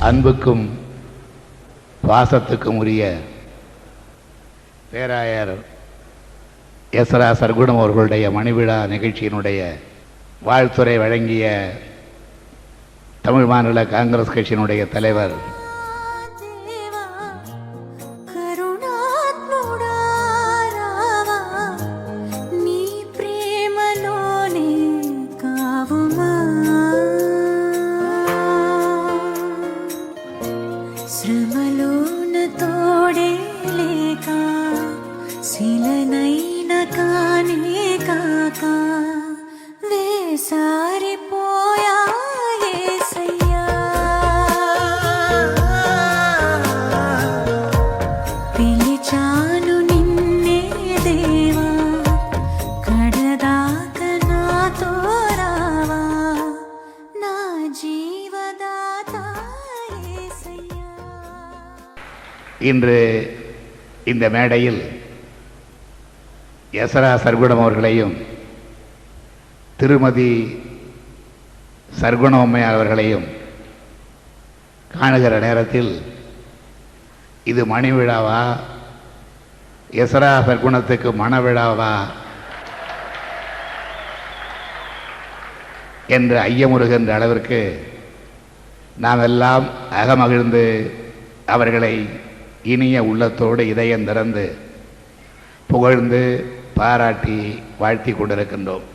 அன்புக்கும் பாசத்துக்கும் உரிய பேராயர் எஸ்ரா சர்க்குணம் அவர்களுடைய மணிவிழா நிகழ்ச்சியினுடைய வாழ்த்துரை வழங்கிய தமிழ் மாநில காங்கிரஸ் கட்சியினுடைய தலைவர் இன்று இந்த மேடையில் எஸ்ரா சர்க்குணம் அவர்களையும் திருமதி சர்க்குணம் அம்மையார் அவர்களையும் காணுகிற நேரத்தில் இது மணி விழாவா, எஸ்ரா சர்க்குணத்துக்கு மணவிழாவா என்று ஐயமுறுகின்ற அளவிற்கு நாம் எல்லாம் அகமகிழ்ந்து அவர்களை இனிய உள்ளத்தோடு இதயம் திறந்து புகழ்ந்து பாராட்டி வாழ்த்தி கொண்டிருக்கின்றோம்.